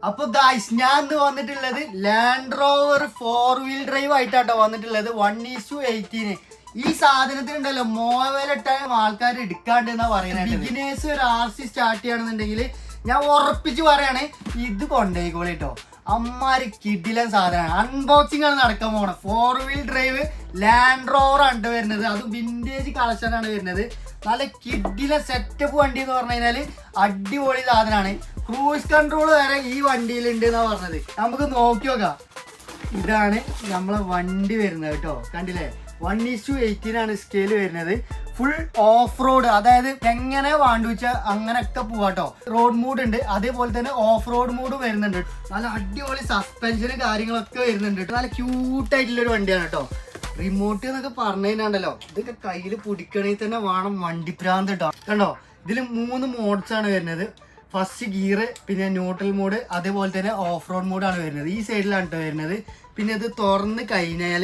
അപ്പൊ ഗായ്സ് ഞാൻ ഇന്ന് വന്നിട്ടുള്ളത് ലാൻഡ് റോവർ 4 വീൽ ഡ്രൈവ് ആയിട്ടാട്ടോ വന്നിട്ടുള്ളത് 1:18. ഈ സാധനത്തിനുണ്ടല്ലോ മോവലിട്ട ആൾക്കാർ എടുക്കാണ്ട് എന്നാ പറയുന്നത്. ബിഗിനേഴ്സ് ഒരു RC സ്റ്റാർട്ട് ചെയ്യണമെന്നുണ്ടെങ്കിൽ ഞാൻ ഉറപ്പിച്ച് പറയാണ് ഇത് കൊണ്ടേക്കോളി കേട്ടോ. അമ്മാര് കിടിലൻ സാധനമാണ്. അൺബോക്സിംഗ് ആണ് നടക്കാൻ പോണത്. 4 വീൽ ഡ്രൈവ് ലാൻഡ് റോവർ ആണ് വരുന്നത്. അത് വിന്റേജ് കളക്ഷൻ ആണ് വരുന്നത്. നല്ല കിടിലൻ സെറ്റപ്പ് വണ്ടി എന്ന് പറഞ്ഞു കഴിഞ്ഞാൽ അടിപൊളി സാധനമാണ്. ക്രൂസ് കൺട്രോൾ വരെ ഈ വണ്ടിയിലുണ്ട് എന്നാ പറഞ്ഞത്. നമുക്ക് നോക്കി നോക്കാം. ഇതാണ് നമ്മളെ വണ്ടി വരുന്നത് കേട്ടോ. കണ്ടില്ലേ, 1:18 സ്കെയിൽ വരുന്നത്. ഫുൾ ഓഫ് റോഡ്, അതായത് എങ്ങനെ വാണ്ടുവെച്ചാൽ അങ്ങനെയൊക്കെ പോവാട്ടോ. റോഡ് മൂഡ് ഉണ്ട്, അതേപോലെ തന്നെ ഓഫ് റോഡ് മൂഡും വരുന്നുണ്ട്. നല്ല അടിപൊളി സസ്പെൻഷനും കാര്യങ്ങളൊക്കെ വരുന്നുണ്ട്. നല്ല ക്യൂട്ടായിട്ടുള്ളൊരു വണ്ടിയാണ് കേട്ടോ. റിമോട്ട് എന്നൊക്കെ പറഞ്ഞു കഴിഞ്ഞാണ്ടല്ലോ, ഇതൊക്കെ കയ്യിൽ പിടിക്കണമെങ്കിൽ തന്നെ വേണം വണ്ടിപ്രാന്ത് കേട്ടോ. കണ്ടോ, ഇതിൽ 3 മോഡ്സ് ആണ് വരുന്നത്. ഫസ്റ്റ് ഗിയർ, പിന്നെ ന്യൂട്രൽ മോഡ്, അതേപോലെ തന്നെ ഓഫ് റോഡ് മോഡാണ് വരുന്നത്. ഈ സൈഡിലാണ് കേട്ടോ വരുന്നത്. പിന്നെ ഇത് തുറന്ന് കഴിഞ്ഞാൽ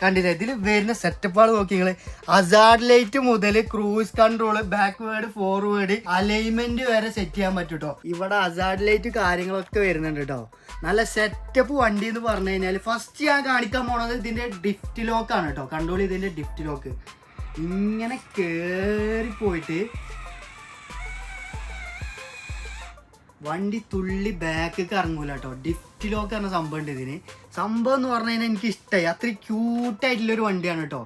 കണ്ടില്ലേ, ഇതിൽ വരുന്ന സെറ്റപ്പാണ് നോക്കി നിങ്ങൾ. ഹസാർഡ് ലൈറ്റ് മുതൽ cruise control, backward, forward, alignment വരെ സെറ്റ് ചെയ്യാൻ പറ്റും കേട്ടോ. ഇവിടെ ഹസാർഡ് ലൈറ്റ് കാര്യങ്ങളൊക്കെ വരുന്നുണ്ട് കേട്ടോ. നല്ല സെറ്റപ്പ് വണ്ടി എന്ന് പറഞ്ഞു കഴിഞ്ഞാൽ ഫസ്റ്റ് ഞാൻ കാണിക്കാൻ പോണത് ഇതിന്റെ ഡിഫ്റ്റ് ലോക്കാണ് കേട്ടോ. കൺട്രോൾ ഇതിന്റെ ഡിഫ്റ്റ് ലോക്ക് ഇങ്ങനെ കേറി പോയിട്ട് വണ്ടി തുള്ളി ബാക്കിലേക്ക് ഇറങ്ങൂല കേട്ടോ. ഡിഫ്റ്റ് ലോക്ക് പറഞ്ഞ സംഭവം ഉണ്ട് ഇതിന്. സംഭവം എന്ന് പറഞ്ഞു കഴിഞ്ഞാൽ എനിക്ക് ഇഷ്ടമായി. അത്രയും ക്യൂട്ടായിട്ടുള്ളൊരു വണ്ടിയാണ് കേട്ടോ.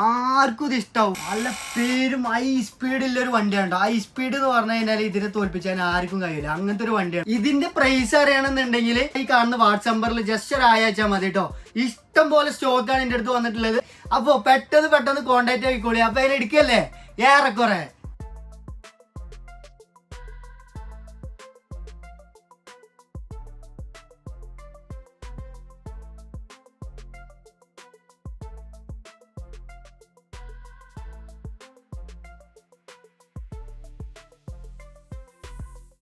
ആർക്കും ഇത് ഇഷ്ടമാവും. നല്ല പേരും ഹൈ സ്പീഡുള്ളൊരു വണ്ടിയാണ് കേട്ടോ. ഹൈ സ്പീഡ് എന്ന് പറഞ്ഞു കഴിഞ്ഞാൽ ഇതിനെ തോൽപ്പിച്ചാൽ ആർക്കും കഴിയില്ല. അങ്ങനത്തെ ഒരു വണ്ടിയാണ്. ഇതിന്റെ പ്രൈസ് അറിയണമെന്നുണ്ടെങ്കിൽ ഈ കാണുന്ന വാട്സ്ആപ്പ് നമ്പറിൽ ജസ്റ്റ് ഒരു അയച്ചാൽ മതി കേട്ടോ. ഇഷ്ടം പോലെ സ്റ്റോക്കാണ് എൻ്റെ അടുത്ത് വന്നിട്ടുള്ളത്. അപ്പോൾ പെട്ടെന്ന് കോൺടാക്ട് ആയിക്കോളി. അപ്പോൾ അതിന് എടുക്കല്ലേ ഏറെക്കുറെ